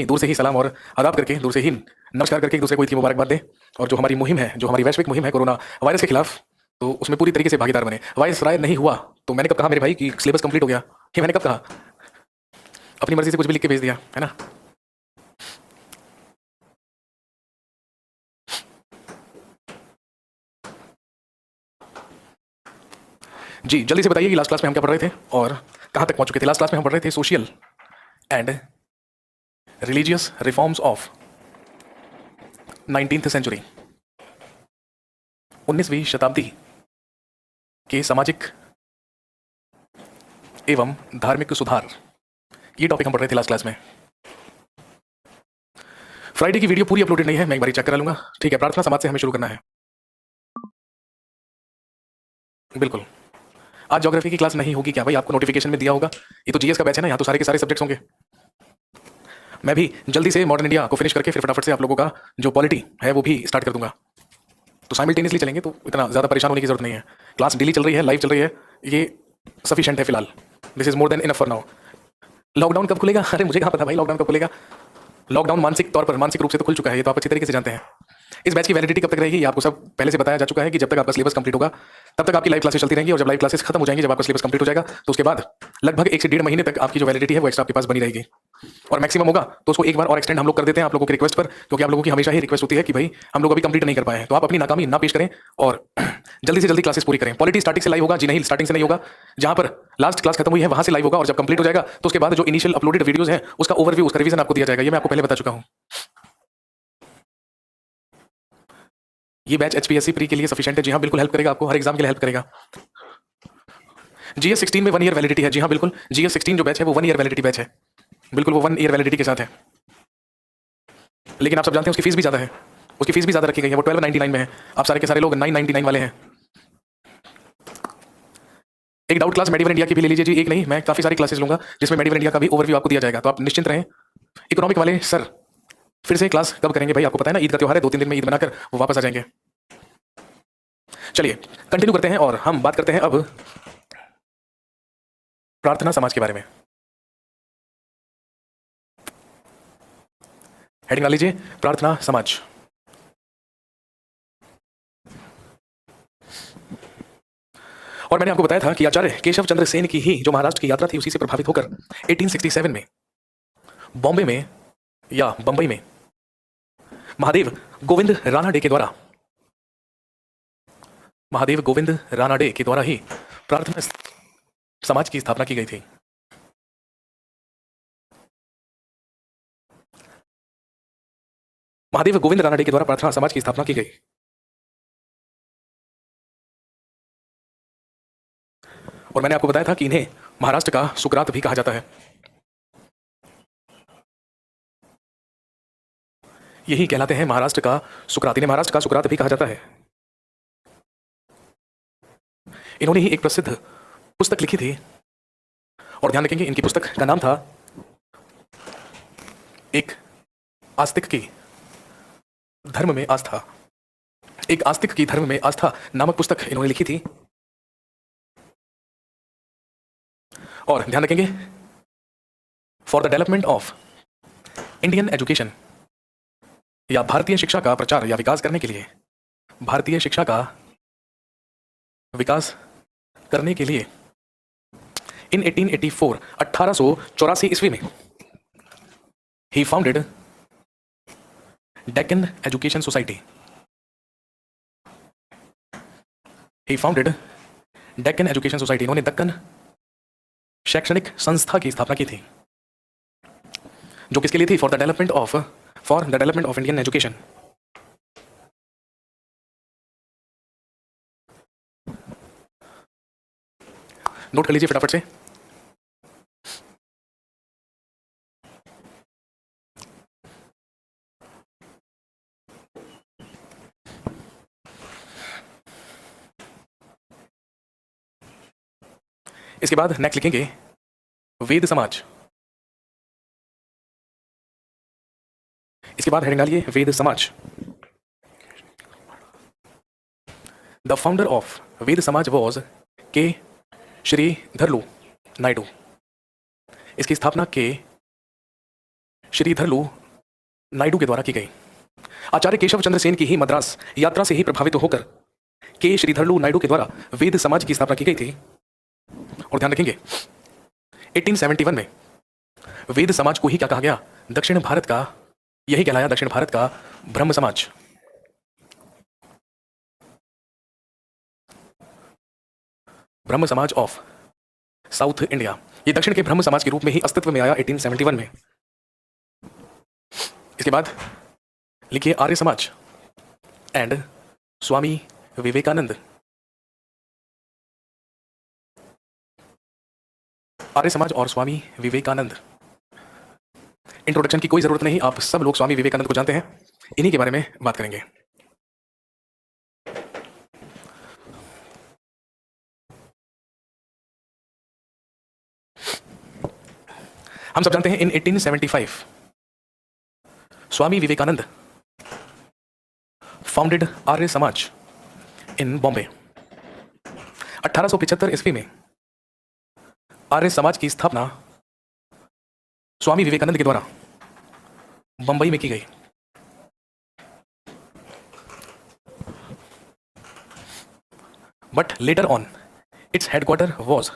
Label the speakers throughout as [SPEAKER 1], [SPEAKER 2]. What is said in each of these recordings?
[SPEAKER 1] दूर से ही सलाम और आदाब करके, दूर से ही नमस्कार करके एक दूसरे को ईद की मुबारकबाद दें। और जो हमारी मुहिम है, जो हमारी वैश्विक मुहिम है कोरोना वायरस के खिलाफ, तो उसमें पूरी तरीके से भागीदार बने। वायरस राय नहीं हुआ तो मैंने कब कहा मेरे भाई कि सिलेबस कंप्लीट हो गया? कि मैंने कब कहा? अपनी मर्जी से कुछ भी लिख के भेज दिया है ना। जी जल्दी से बताइए कि लास्ट क्लास में हम क्या पढ़ रहे थे और कहां तक पहुंच चुके थे। लास्ट क्लास में हम पढ़ रहे थे social and religious reforms of 19th century, 19वीं शताब्दी के सामाजिक एवं धार्मिक सुधार, ये टॉपिक हम पढ़ रहे थे लास्ट क्लास में। फ्राइडे की वीडियो पूरी अपलोडेड नहीं है, मैं एक बार चेक करा लूंगा। ठीक है, प्रार्थना समाज से हमें शुरू करना है। बिल्कुल, आज ज्योग्राफी की क्लास नहीं होगी क्या भाई? आपको नोटिफिकेशन में दिया होगा। ये तो जीएस का बैच है ना, यहाँ तो सारे के सारे सब्जेक्ट्स होंगे। मैं भी जल्दी से मॉडर्न इंडिया को फिनिश करके फिर फटाफट से आप लोगों का जो पॉलिटी है वो भी स्टार्ट कर दूंगा। तो साइमल्टेनियसली चलेंगे, तो इतना ज़्यादा परेशान होने की जरूरत नहीं है। क्लास डेली चल रही है, लाइव चल रही है, ये सफिशिएंट है फिलहाल। This is more than enough for now. Lockdown कब खुलेगा? अरे मुझे कहाँ पता भाई लॉकडाउन कब खुलेगा। लॉकडाउन मानसिक तौर पर, मानसिक रूप से तो खुल चुका है, ये तो आप अच्छी तरीके से जानते हैं। इस बैच की वैलिडिटी कब तक रहेगी, ये आपको सब पहले से बताया जा चुका है कि जब तक आपका सिलेबस कंप्लीट होगा तब तक आपकी लाइव क्लासेस चलती रहेंगी, और जब लाइव क्लासेस खत्म हो जाएंगी, जब आपका सिलेबस कंप्लीट हो जाएगा, तो उसके बाद लगभग 1 से 1.5 महीने तक आपकी जो वैलिडिटी है वो एक्स्ट्रा आपके पास बनी रहेगी। और मैक्सिमम होगा तो उसको एक बार और एक्सटेंड हम लोग कर देते हैं आप लोगों की रिक्वेस्ट पर, क्योंकि आप लोगों की हमेशा ही रिक्वेस्ट होती है कि भाई हम लोग अभी कंप्लीट नहीं कर पाए हैं। तो आप अपनी नाकामी ना पेश करें और जल्दी से जल्दी क्लासेस पूरी करें। पॉलिटी स्टार्टिंग से लाइव होगा? जी नहीं, स्टार्टिंग से नहीं होगा। जहां पर लास्ट क्लास खत्म हुई है वहां से लाइव होगा, और जब कंप्लीट हो जाएगा तो उसके बाद जो इनिशियल अपलोडेड वीडियोस हैं उसका ओवरव्यू, उसका रिवीजन आपको दिया जाएगा। ये मैं आपको पहले बता चुका हूं। ये बैच एचपीएससी प्री के लिए सफिशिएंट है। जी हाँ बिल्कुल, हेल्प करेगा आपको, हर एग्जाम के लिए हेल्प करेगा। जीएस 16 में 1 ईयर वैलिडिटी है। जी हाँ बिल्कुल, जीएस 16 जो बैच है वो 1 ईयर वैलिडिटी बैच है। बिल्कुल, वो 1 ईयर वैलिडिटी के साथ है। लेकिन आप सब जानते हैं उसकी फीस भी ज्यादा है, उसकी फीस भी ज्यादा रखी गई है। वो 1299 में है। आप सारे के सारे लोग 999 वाले हैं। एक डाउट क्लास मेडिवर इंडिया की भी ले लीजिए। जी एक नहीं, मैं काफी सारी क्लासेस लूंगा जिसमें मेडिवर इंडिया का भी ओवरव्यू आपको दिया जाएगा, तो आप निश्चिंत रहें। इकोनॉमिक वाले सर फिर से क्लास कब करेंगे भाई? आपको पता है ना, ईद का त्योहार है, 2-3 दिन में ईद बनाकर वो वापस आ जाएंगे। चलिए कंटिन्यू करते हैं और हम बात करते हैं अब प्रार्थना समाज के बारे में। हेडिंग डाल लीजिए, प्रार्थना समाज। और मैंने आपको बताया था कि आचार्य केशव चंद्र सेन की ही जो महाराष्ट्र की यात्रा थी उसी से प्रभावित होकर 1867 में बॉम्बे में या बंबई में महादेव गोविंद रानाडे के द्वारा, महादेव गोविंद रानाडे के द्वारा ही प्रार्थना समाज की स्थापना की गई थी। महादेव गोविंद रानाडे के द्वारा प्रार्थना समाज की स्थापना की गई। और मैंने आपको बताया था कि इन्हें महाराष्ट्र का सुकरात भी कहा जाता है। यही कहलाते हैं महाराष्ट्र का सुकरात। इन्हें महाराष्ट्र का सुकरात भी कहा जाता है। इन्होंने ही एक प्रसिद्ध पुस्तक लिखी थी, और ध्यान रखेंगे इनकी पुस्तक का नाम था एक आस्तिक की धर्म में आस्था। एक आस्तिक की धर्म में आस्था नामक पुस्तक इन्होंने लिखी थी। और ध्यान रखेंगे, for the development of Indian education, या भारतीय शिक्षा का प्रचार या विकास करने के लिए, भारतीय शिक्षा का विकास करने के लिए इन 1884, 1884 ईस्वी में ही फाउंडेड डेक्कन एजुकेशन सोसाइटी। ही फाउंडेड डेक्कन एजुकेशन सोसाइटी। इन्होंने दक्कन शैक्षणिक संस्था की स्थापना की थी, जो किसके लिए थी? For the development of Indian education. Note कर लीजिए फटाफट से। इसके बाद नेक्स्ट लिखेंगे वेद समाज। इसके बाद हेडिंग डालिए वेद समाज। द फाउंडर ऑफ वेद समाज वॉज के श्रीधरलू नायडू। इसकी स्थापना के श्रीधरलू नायडू के द्वारा की गई। आचार्य केशव चंद्र सेन की ही मद्रास यात्रा से ही प्रभावित होकर के श्रीधरलू नायडू के द्वारा वेद समाज की स्थापना की गई थी। और ध्यान रखेंगे 1871 में वेद समाज को ही क्या कहा गया? दक्षिण भारत का, यही कहलाया दक्षिण भारत का ब्रह्म समाज। ब्रह्म समाज ऑफ साउथ इंडिया, ये दक्षिण के ब्रह्म समाज के रूप में ही अस्तित्व में आया 1871 में। इसके बाद लिखिए आर्य समाज एंड स्वामी विवेकानंद। आर्य समाज और स्वामी विवेकानंद, इंट्रोडक्शन की कोई जरूरत नहीं, आप सब लोग स्वामी विवेकानंद को जानते हैं, इन्हीं के बारे में बात करेंगे। हम सब जानते हैं इन 1875 स्वामी विवेकानंद फाउंडेड आर्य समाज इन बॉम्बे। 1875 ईस्वी में आर्य समाज की स्थापना स्वामी विवेकानंद के द्वारा बंबई में की गई। But later on its headquarter was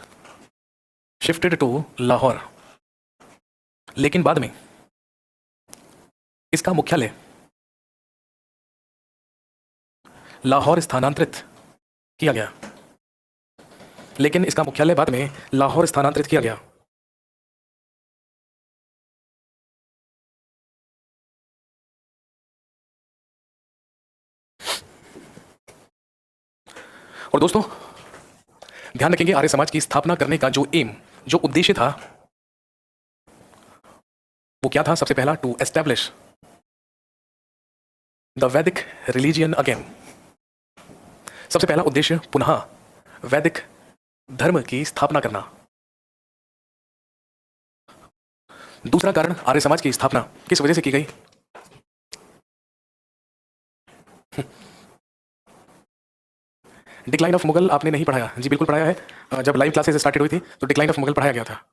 [SPEAKER 1] shifted to Lahore, लेकिन बाद में इसका मुख्यालय लाहौर स्थानांतरित किया गया। लेकिन इसका मुख्यालय बाद में लाहौर स्थानांतरित किया गया। और दोस्तों ध्यान रखेंगे आर्य समाज की स्थापना करने का जो एम, जो उद्देश्य था वो क्या था? सबसे पहला, टू एस्टैब्लिश द वैदिक रिलीजियन अगेन। सबसे पहला उद्देश्य पुनः वैदिक धर्म की स्थापना करना। दूसरा कारण, आर्य समाज की स्थापना किस वजह से की गई? डिक्लाइन ऑफ मुगल आपने नहीं पढ़ाया? जी बिल्कुल पढ़ाया है, जब लाइव क्लासेस स्टार्टेड हुई थी तो डिक्लाइन ऑफ मुगल पढ़ाया गया था।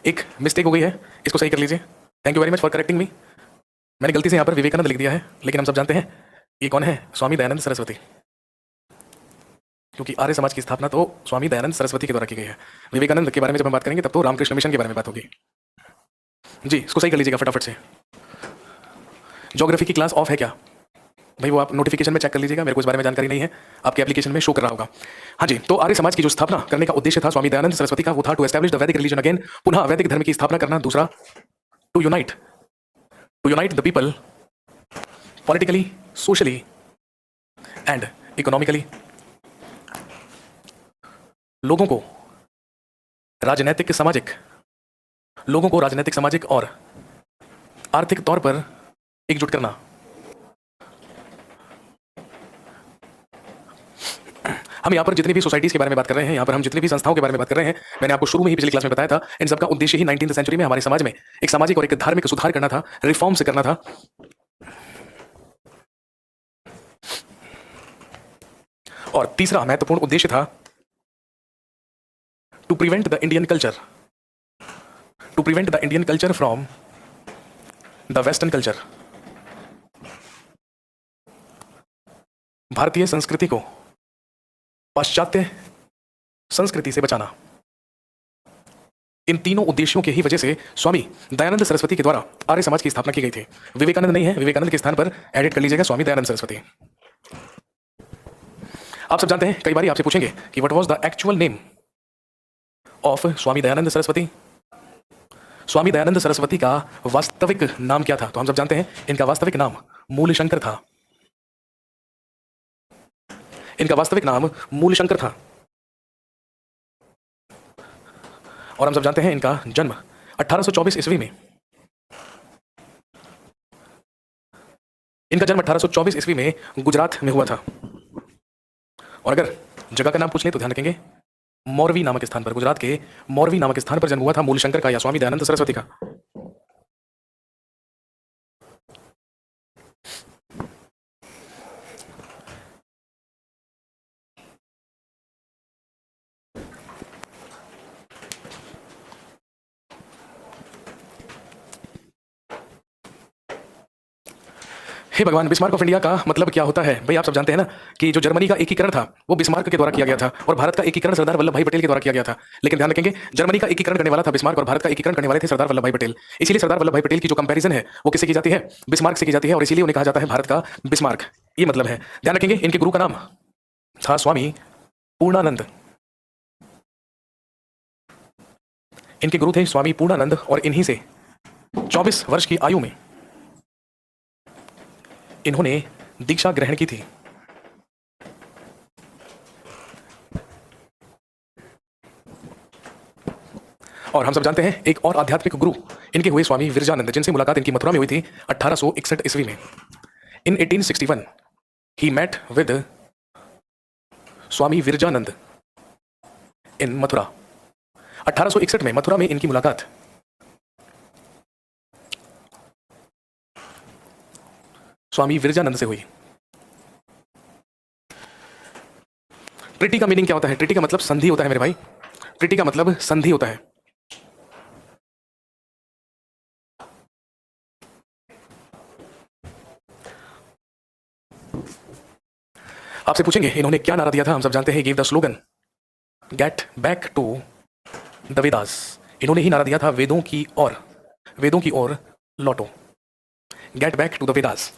[SPEAKER 1] एक मिस्टेक हो गई है, इसको सही कर लीजिए। Thank you very much for correcting me. मैंने गलती से यहाँ पर विवेकानंद लिख दिया है, लेकिन हम सब जानते हैं ये कौन है? स्वामी दयानंद सरस्वती, क्योंकि आर्य समाज की स्थापना तो स्वामी दयानंद सरस्वती के द्वारा की गई है। विवेकानंद के बारे में जब हम बात करेंगे तब तो रामकृष्ण मिशन के बारे में बात होगी। जी इसको सही कर लीजिएगा फटाफट से। ज्योग्राफी की क्लास ऑफ है क्या भाई? वो आप नोटिफिकेशन में चेक कर लीजिएगा, मेरे को इस बारे में जानकारी नहीं है, आपके एप्लीकेशन में शो कर रहा होगा। हाँ जी, तो आर्य समाज की जो स्थापना करने का उद्देश्य था स्वामी दयानंद सरस्वती का, वो था to establish the Vedic religion again, पुनः वैदिक धर्म की स्थापना करना। दूसरा, to unite the people politically, socially and economically. लोगों को राजनीतिक, सामाजिक और आर्थिक तौर पर एकजुट करना। हम यहाँ पर जितनी भी सोसाइटीज के बारे में बात कर रहे हैं, यहाँ पर हम जितनी भी संस्थाओं के बारे में बात कर रहे हैं, मैंने आपको शुरू में ही पिछली क्लास में बताया था, इन सबका उद्देश्य ही 19वीं सेंचुरी में हमारे समाज में एक सामाजिक और एक धार्मिक सुधार करना था, रिफॉर्म्स करना था। और तीसरा महत्वपूर्ण उद्देश्य था to prevent the Indian culture from the western culture. भारतीय संस्कृति को पाश्चात्य संस्कृति से बचाना। इन तीनों उद्देश्यों के ही वजह से स्वामी दयानंद सरस्वती के द्वारा आर्य समाज की स्थापना की गई थी। विवेकानंद नहीं है, विवेकानंद के स्थान पर एडिट कर लीजिएगा स्वामी दयानंद सरस्वती। आप सब जानते हैं, कई बार आपसे पूछेंगे कि what was the actual name of Swami Dayanand Saraswati. Swami Dayanand Saraswati का वास्तविक नाम क्या था? तो हम सब जानते हैं इनका वास्तविक नाम मूलशंकर था। इनका वास्तविक नाम मूलशंकर था। और हम सब जानते हैं इनका जन्म 1824 ईस्वी में, इनका जन्म 1824 ईस्वी में गुजरात में हुआ था। और अगर जगह का नाम पूछ लें तो ध्यान रखेंगे मौरवी नामक स्थान पर, गुजरात के मौरवी नामक स्थान पर जन्म हुआ था मूलशंकर का या स्वामी दयानंद सरस्वती का। हे भगवान, बिस्मार्क ऑफ इंडिया का मतलब क्या होता है भाई? आप सब जानते हैं ना कि जो जर्मनी का एकीकरण था वो बिस्मार्क के द्वारा किया गया था, और भारत का एकीकरण सरदार वल्लभ भाई पटेल के द्वारा किया गया था। लेकिन ध्यान रखेंगे, जर्मनी का एकीकरण करने वाला था बिस्मार्क और भारत का एकीकरण करने वाले थे सरदार वल्लभ भाई पटेल। इसीलिए सरदार वल्लभ भाई पटेल की जो कंपैरिजन है वो किससे की जाती है? बिस्मार्क से की जाती है, और इसीलिए उन्हें कहा जाता है भारत का बिस्मार्क। ये मतलब है। ध्यान रखेंगे, इनके गुरु का नाम था स्वामी पूर्णानंद। इनके गुरु थे स्वामी पूर्णानंद, और इन्हीं से 24 वर्ष की आयु में इन्होंने दीक्षा ग्रहण की थी। और हम सब जानते हैं एक और आध्यात्मिक गुरु इनके हुए स्वामी विरजानंद, जिनसे मुलाकात इनकी मथुरा में हुई थी 1861 ईस्वी में। इन 1861 ही मेट विद स्वामी विरजानंद इन मथुरा। 1861 में मथुरा में इनकी मुलाकात स्वामी विरजानंद से हुई। ट्रिटी का मीनिंग क्या होता है? ट्रिटी का मतलब संधि होता है मेरे भाई। ट्रिटी का मतलब संधि होता है। आपसे पूछेंगे इन्होंने क्या नारा दिया था? हम सब जानते हैं, give the slogan get back to the Vedas. इन्होंने ही नारा दिया था वेदों की ओर लौटो। Get back to the Vedas.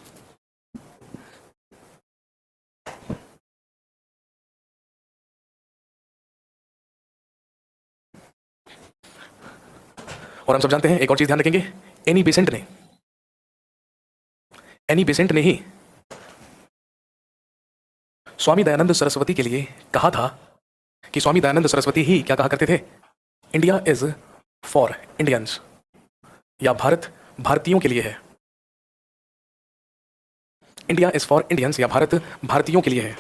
[SPEAKER 1] और हम सब जानते हैं एक और चीज ध्यान रखेंगे, एनी बेसेंट ने ही स्वामी दयानंद सरस्वती के लिए कहा था कि स्वामी दयानंद सरस्वती ही क्या कहा करते थे? इंडिया इज फॉर इंडियंस, या भारत भारतीयों के लिए है। इंडिया इज फॉर इंडियंस, या भारत भारतीयों के लिए है।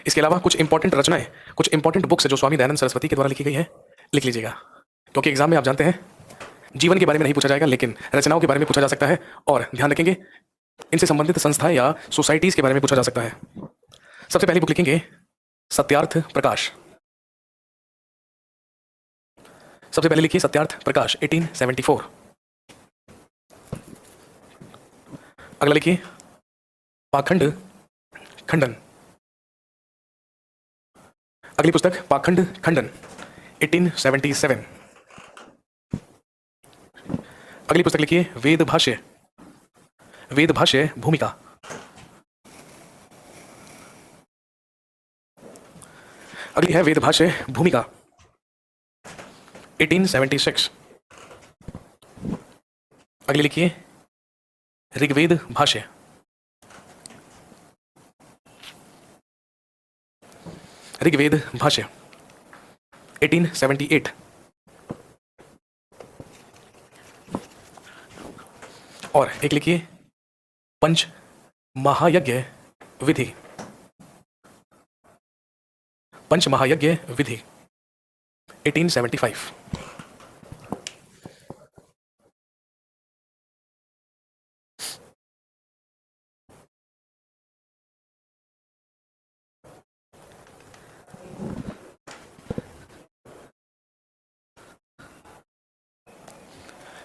[SPEAKER 1] इसके अलावा कुछ इंपॉर्टेंट रचनाएं, कुछ इंपॉर्टेंट बुक्स जो स्वामी दयानंद सरस्वती के द्वारा लिखी गई है, लिख लीजिएगा, क्योंकि एग्जाम में आप जानते हैं जीवन के बारे में नहीं पूछा जाएगा, लेकिन रचनाओं के बारे में पूछा जा सकता है। और ध्यान रखेंगे, इनसे संबंधित संस्थाएं या सोसाइटीज के बारे में पूछा जा सकता है। सबसे पहली बुक लिखेंगे सत्यार्थ प्रकाश। सबसे पहले लिखिए सत्यार्थ प्रकाश 1874। अगला लिखिए पाखंड खंडन। अगली पुस्तक पाखंड खंडन 1877। अगली पुस्तक लिखिए वेद भाष्य भूमिका। अगली है वेद भाष्य भूमिका 1876। अगली लिखिए ऋग्वेद भाष्य। ऋग्वेद भाष्य 1878। और एक लिखिए पंच महायज्ञ विधि। पंच महायज्ञ विधि 1875।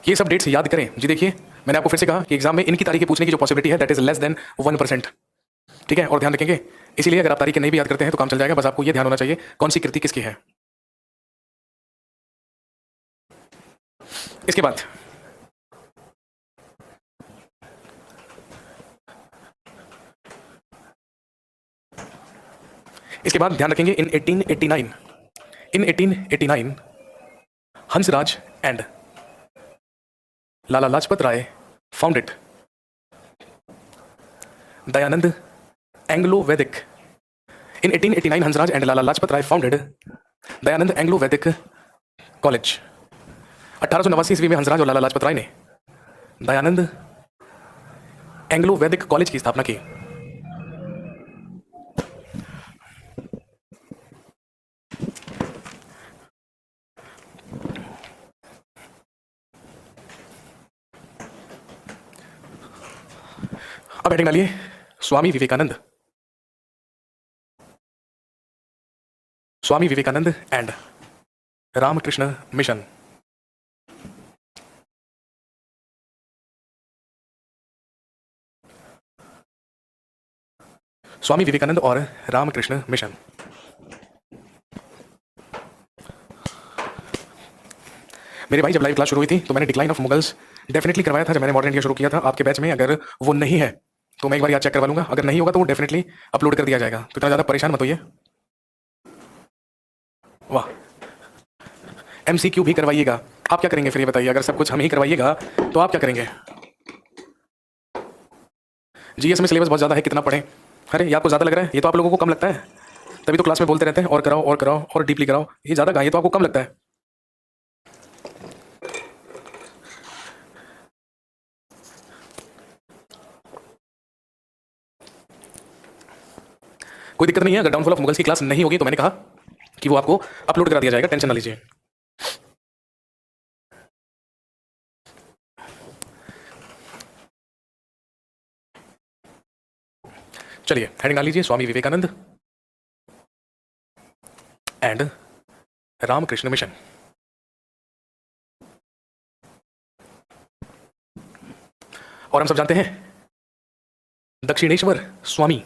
[SPEAKER 1] ये सब डेट्स याद करें जी। देखिए, मैंने आपको फिर से कहा कि एग्जाम में इनकी तारीखें पूछने की जो पॉसिबिलिटी है दैट इज लेस देन 1%। ठीक है, और ध्यान रखेंगे, इसीलिए अगर आप तारीखें नहीं भी याद करते हैं तो काम चल जाएगा। बस आपको ये ध्यान होना चाहिए कौन सी कृति किसकी है। इसके बाद ध्यान रखेंगे in 1889 Hansraj and Lala Lajpat Rai founded Dayanand Anglo Vedic. In 1889 Hansraj and Lala Lajpat Rai founded Dayanand Anglo Vedic college. 1889 ईस्वी में हंसराज और लाला लाजपत राय ने दयानंद एंग्लो वैदिक कॉलेज की स्थापना की। अब हेडिंग डालिए स्वामी विवेकानंद एंड रामकृष्ण मिशन। स्वामी विवेकानंद और रामकृष्ण मिशन। मेरे भाई, जब लाइव क्लास शुरू हुई थी तो मैंने डिक्लाइन ऑफ मुगल्स डेफिनेटली करवाया था जब मैंने मॉडर्न इंडिया शुरू किया था। आपके बैच में अगर वो नहीं है तो मैं एक बार याद चेक करवा लूंगा, अगर नहीं होगा तो वो डेफिनेटली अपलोड कर दिया जाएगा, तो इतना ज़्यादा परेशान मत होइए। वाह, MCQ भी करवाइएगा। आप क्या करेंगे फिर ये बताइए, अगर सब कुछ हम ही करवाइएगा तो आप क्या करेंगे? GS में सिलेबस बहुत ज़्यादा है, कितना पढ़ें? अरे ये आपको ज़्यादा लग रहा है, ये तो आप लोगों को कम लगता है, तभी तो क्लास में बोलते रहते हैं और कराओ और कराओ और डीपली कराओ। ये ज़्यादा ये तो आपको कम लगता है। कोई दिक्कत नहीं है, अगर डाउनफॉल ऑफ मुगल्स की क्लास नहीं होगी तो मैंने कहा कि वो आपको अपलोड करा दिया जाएगा, टेंशन ना लीजिए। चलिए हेडिंग डाल लीजिए, स्वामी विवेकानंद एंड रामकृष्ण मिशन। और हम सब जानते हैं दक्षिणेश्वर स्वामी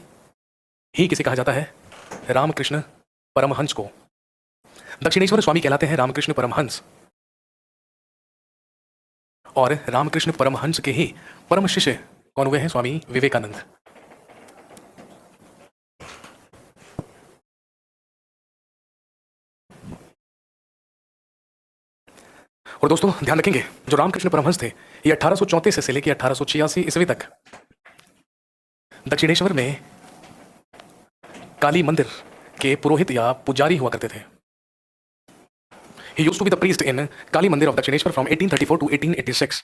[SPEAKER 1] ही किसे कहा जाता है? रामकृष्ण परमहंस को। दक्षिणेश्वर स्वामी कहलाते हैं रामकृष्ण परमहंस, और रामकृष्ण परमहंस के ही परम शिष्य कौन हुए हैं? स्वामी विवेकानंद। और दोस्तों ध्यान रखेंगे, जो रामकृष्ण परमहंस थे ये 1834 से लेकर 1886 ईस्वी तक दक्षिणेश्वर में काली मंदिर के पुरोहित या पुजारी हुआ करते थे। He used to be the priest in काली मंदिर of दक्षिणेश्वर from 1834 to 1886।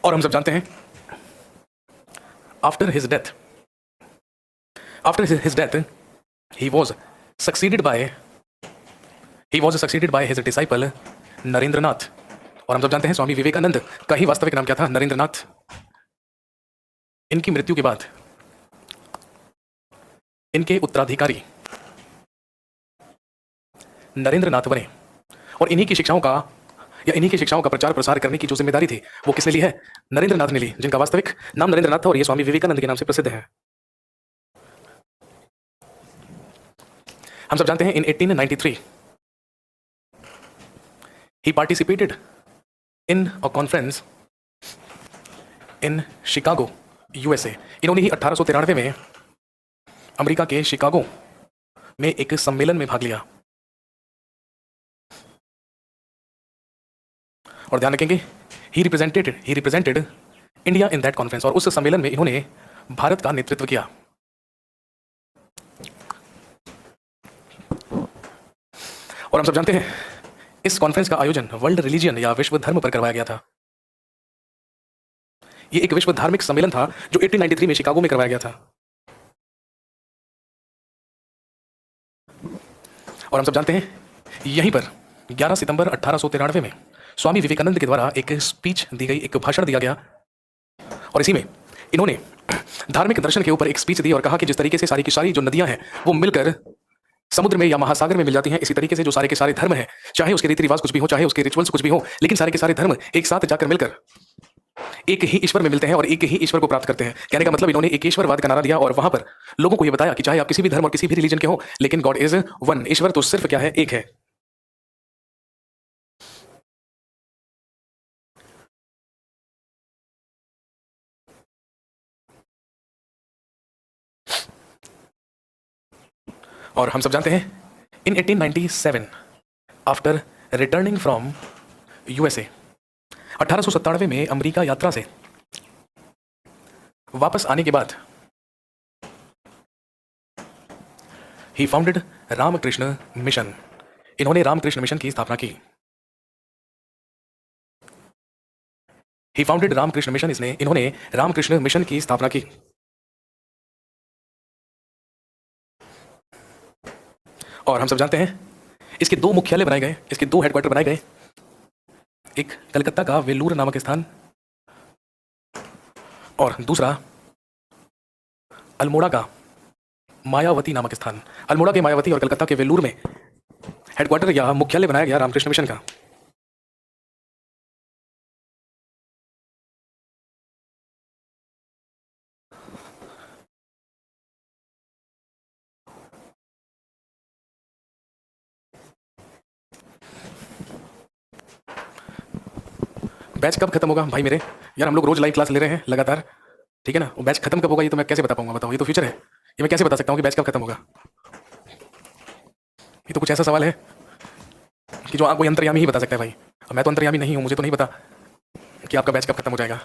[SPEAKER 1] और हम सब जानते हैं after his death he was succeeded by his disciple Narendranath. और हम सब जानते हैं स्वामी विवेकानंद का ही वास्तविक नाम क्या था? नरेंद्रनाथ। इनकी मृत्यु के बाद इनके उत्तराधिकारी नरेंद्रनाथ बने, और इन्हीं की शिक्षाओं का प्रचार प्रसार करने की जो जिम्मेदारी थी वो किसने ली है? नरेंद्रनाथ ने ली, जिनका वास्तविक नाम नरेंद्रनाथ था और ये स्वामी विवेकानंद के नाम से प्रसिद्ध है। हम सब जानते हैं इन 1893 he participated in a conference in Chicago, USA। इन्होंने ही 1893 में अमेरिका के शिकागो में एक सम्मेलन में भाग लिया। और ध्यान रखेंगे he represented India in that conference, और उस सम्मेलन में इन्होंने भारत का नेतृत्व किया। और हम सब जानते हैं इस कॉन्फ्रेंस का आयोजन वर्ल्ड रिलीजियन या विश्व धर्म पर करवाया गया था। यह एक विश्व धार्मिक सम्मेलन था जो 1893 में शिकागो में करवाया गया था। और हम सब जानते हैं यहीं पर 11 सितंबर 1893 में स्वामी विवेकानंद के द्वारा एक स्पीच दी गई, एक भाषण दिया गया, और इसी में इन्होंने धार्मिक दर्शन के ऊपर एक स्पीच दी और कहा कि जिस तरीके से सारी की सारी जो नदियां हैं वो मिलकर समुद्र में या महासागर में मिल जाती हैं, इसी तरीके से जो सारे के सारे धर्म हैं, चाहे उसके रीति रिवाज कुछ भी हो, चाहे उसके रिचुअल्स कुछ भी हो, लेकिन सारे के सारे धर्म एक साथ जाकर मिलकर एक ही ईश्वर में मिलते हैं और एक ही ईश्वर को प्राप्त करते हैं। कहने का मतलब इन्होंने एक ईश्वरवाद का नारा दिया और वहां पर लोगों को यह बताया कि चाहे आप किसी भी धर्म और किसी भी रिलीजन के हो, लेकिन गॉड इज वन। ईश्वर तो सिर्फ क्या है? एक है। और हम सब जानते हैं इन 1897 आफ्टर रिटर्निंग फ्रॉम USA, 1897 में अमेरिका यात्रा से वापस आने के बाद ही फाउंडेड रामकृष्ण मिशन। इन्होंने रामकृष्ण मिशन की स्थापना की। ही फाउंडेड रामकृष्ण मिशन, इन्होंने रामकृष्ण मिशन की स्थापना की। और हम सब जानते हैं इसके दो मुख्यालय बनाए गए, इसके दो हेडक्वार्टर बनाए गए, एक कलकत्ता का वेलूर नामक स्थान और दूसरा अल्मोड़ा का मायावती नामक स्थान। अल्मोड़ा के मायावती और कलकत्ता के वेलूर में हेडक्वार्टर या मुख्यालय बनाया गया रामकृष्ण मिशन का। बैच कब खत्म होगा भाई मेरे? यार हम लोग रोज लाइव क्लास ले रहे हैं लगातार, ठीक है ना? वो बैच खत्म कब होगा ये तो मैं कैसे बता पाऊंगा? बताओ, ये तो फ्यूचर है, ये मैं कैसे बता सकता हूँ कि बैच कब खत्म होगा? ये तो कुछ ऐसा सवाल है कि जो आप कोई अंतर्यामी ही बता सकता है भाई। अब मैं तो अंतर्यामी नहीं हूँ, मुझे तो नहीं पता कि आपका बैच कब खत्म हो जाएगा।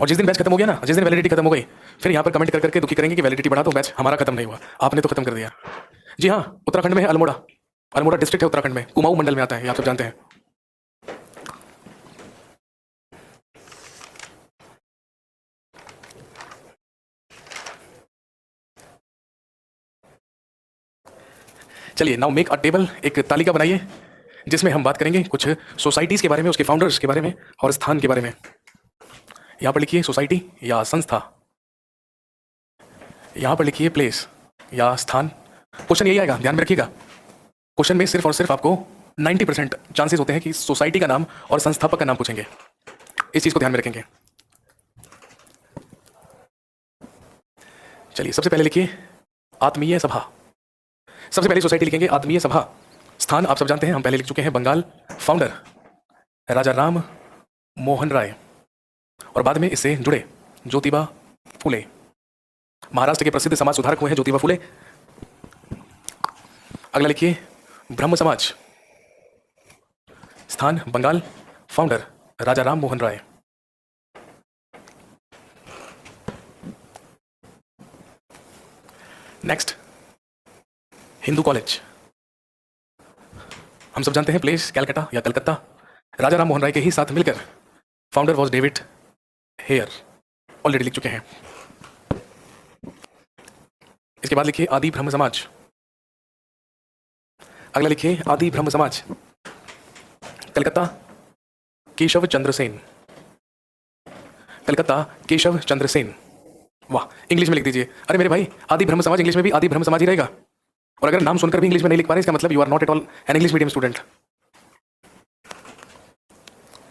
[SPEAKER 1] और जिस दिन बैच खत्म हो गया ना, जिस दिन वैलिडिटी खत्म हो गई, फिर यहाँ पर कमेंट कर करके दुखी करेंगे कि वैलिडिटी बढ़ा तो बैच हमारा खत्म नहीं हुआ, आपने तो खत्म कर दिया। जी हाँ, उत्तराखंड में है अल्मोड़ा। अल्मोड़ा डिस्ट्रिक्ट है उत्तराखंड में, कुमाऊं मंडल में आता है, ये आप सब जानते हैं। चलिए नाउ मेक अ टेबल, एक तालिका बनाइए जिसमें हम बात करेंगे कुछ सोसाइटीज के बारे में, उसके फाउंडर्स के बारे में और स्थान के बारे में। यहां पर लिखिए सोसाइटी या संस्था, यहां पर लिखिए प्लेस या स्थान। क्वेश्चन यही आएगा, ध्यान में रखिएगा। क्वेश्चन में सिर्फ और सिर्फ आपको 90% चांसेस होते हैं कि सोसाइटी का नाम और संस्थापक का नाम पूछेंगे, इस चीज को ध्यान में रखेंगे। चलिए सबसे पहले लिखिए आत्मीय सभा। सबसे पहले सोसाइटी लिखेंगे आत्मीय सभा। स्थान आप सब जानते हैं, हम पहले लिख चुके हैं, बंगाल। फाउंडर राजा राम मोहन राय, और बाद में इससे जुड़े ज्योतिबा फुले। महाराष्ट्र के प्रसिद्ध समाज सुधारक हुए हैं ज्योतिबा फुले। अगला लिखिए ब्रह्म समाज। स्थान Bengal, founder Raja Ram Mohan Roy. Next Hindu college. हम सब जानते हैं प्लेस कैलकाटा या कलकत्ता। राजा राम मोहन राय के ही साथ मिलकर founder was David Hare, already लिख चुके हैं। इसके बाद लिखिए आदि ब्रह्म समाज। अगला लिखिए आदि ब्रह्म समाज, कलकत्ता केशव चंद्र सेन। कलकत्ता केशव चंद्र सेन। वाह, इंग्लिश में लिख दीजिए। अरे मेरे भाई, आदि ब्रह्म समाज इंग्लिश में भी आदि ब्रह्म समाज ही रहेगा। और अगर नाम सुनकर भी इंग्लिश में नहीं लिख पा रहे, इसका मतलब you are not at all an English medium student.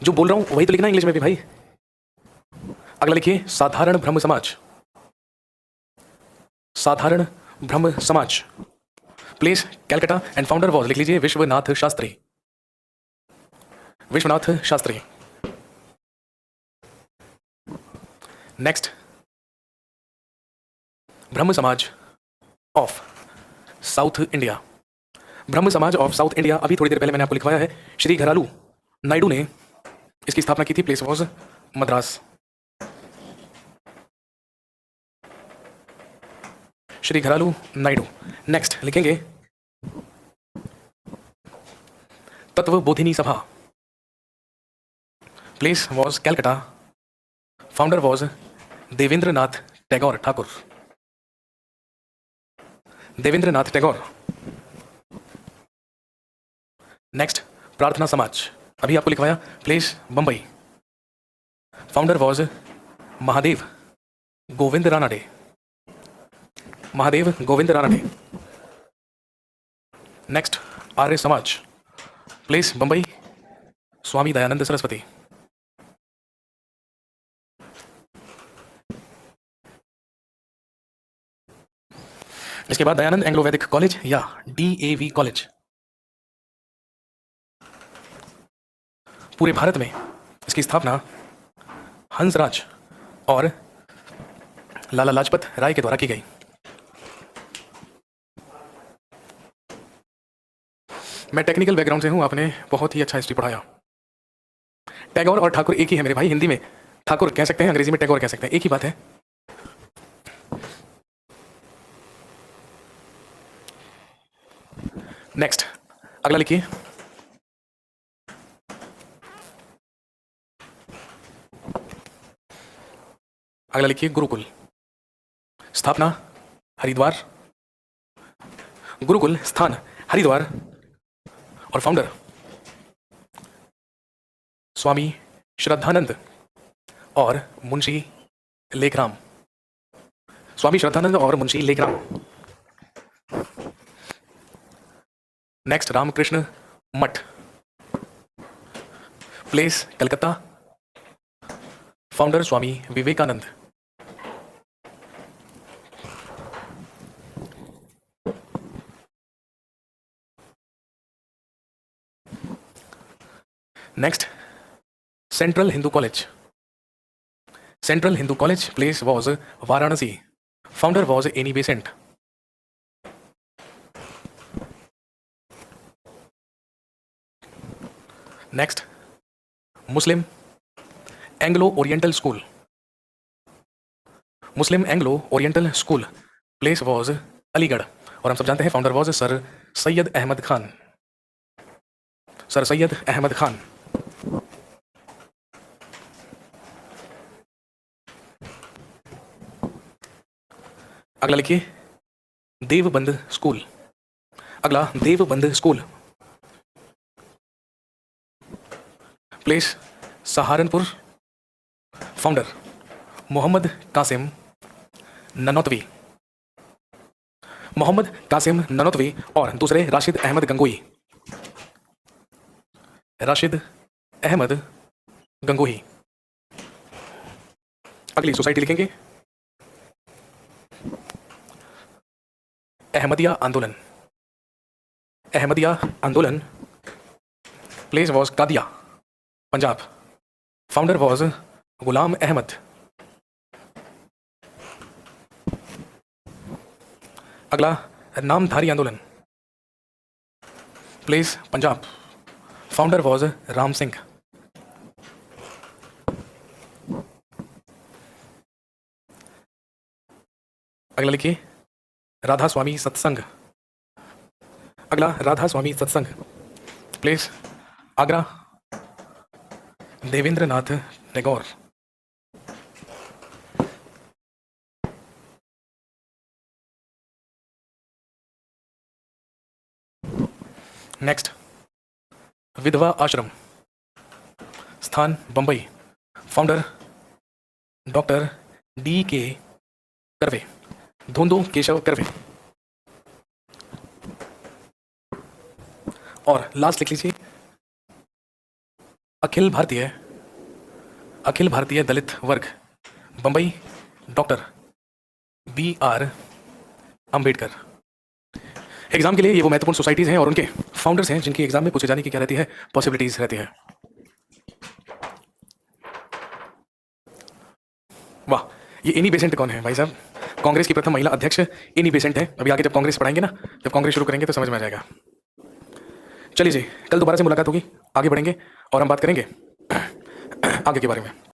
[SPEAKER 1] जो बोल रहा हूं वही तो लिखना इंग्लिश में भी भाई। अगला लिखिए साधारण ब्रह्म समाज। साधारण ब्रह्म समाज, place Calcutta and founder was, लिख लीजिए विश्वनाथ शास्त्री। विश्वनाथ शास्त्री। नेक्स्ट ब्रह्म समाज ऑफ साउथ इंडिया। ब्रह्म समाज ऑफ साउथ इंडिया, अभी थोड़ी देर पहले मैंने आपको लिखवाया है, श्री घरालू नायडू ने इसकी स्थापना की थी। Place was Madras. Shri Gharalu Naidu. Next लिखेंगे Tattva Bodhini Sabha. Place was Calcutta, founder was Debendranath Tagore Thakur. Debendranath Tagore. Next Prarthana Samaj, अभी आपको लिखवाया, place Bombay, founder was Mahadev Govind Ranade. Mahadev Govind Ranade. Next Arya Samaj, place Bombay, Swami Dayanand Saraswati. इसके बाद दयानंद एंग्लो वैदिक कॉलेज या DAV कॉलेज। पूरे भारत में इसकी स्थापना हंसराज और लाला लाजपत राय के द्वारा की गई। मैं टेक्निकल बैकग्राउंड से हूं, आपने बहुत ही अच्छा हिस्ट्री पढ़ाया। टैगोर और ठाकुर एक ही है मेरे भाई, हिंदी में ठाकुर कह सकते हैं, अंग्रेजी में टैगोर कह सकते हैं, एक ही बात है। नेक्स्ट अगला लिखिए अगला लिखिए गुरुकुल। स्थापना हरिद्वार। गुरुकुल स्थान हरिद्वार और फाउंडर स्वामी श्रद्धानंद और मुंशी लेखराम। स्वामी श्रद्धानंद और Munshi Lekhram. Next Ramakrishna Math. Place Calcutta, founder Swami Vivekananda. Next, central Hindu college. Central Hindu college place was Varanasi, founder was Annie Besant. Next, Muslim Anglo Oriental school. Muslim Anglo Oriental school place was Aligarh, और हम सब जानते हैं founder was sir Syed Ahmad Khan. Sir Syed Ahmad Khan. अगला लिखिए देवबंद स्कूल। अगला Deoband school place Saharanpur, founder Mohammad Qasim Nanautavi. Mohammad Qasim Nanautavi और दूसरे राशिद अहमद गंगोही। राशिद अहमद गंगोही। अगली सोसाइटी लिखेंगे अहमदिया आंदोलन। अहमदिया आंदोलन place was Qadian, Punjab, founder was Ghulam Ahmad. अगला नामधारी आंदोलन place Punjab, founder was Ram Singh. अगला लिखिए राधा स्वामी सत्संग। अगला राधा स्वामी सत्संग प्लेस आगरा, देवेंद्र नाथ टैगोर। नेक्स्ट, विधवा आश्रम, स्थान Bombay, founder doctor D.K. Karve, Dhondo Keshav Karve. और लास्ट लिख लीजिए अखिल भारतीय दलित वर्ग, Bombay, doctor B.R. Ambedkar. Exam के लिए ये वो महत्वपूर्ण सोसाइटीज हैं और उनके फाउंडर्स हैं जिनकी एग्जाम में पूछे जाने की क्या रहती है, पॉसिबिलिटीज रहती है। वाह, ये एनी बेसेंट कौन है भाई साहब? कांग्रेस की प्रथम महिला अध्यक्ष एनी बेसेंट है। अभी आगे जब कांग्रेस पढ़ाएंगे ना, जब कांग्रेस शुरू करेंगे तो समझ में आ जाएगा। चलिए जी, कल दोबारा से मुलाकात होगी, आगे बढ़ेंगे और हम बात करेंगे आगे के बारे में।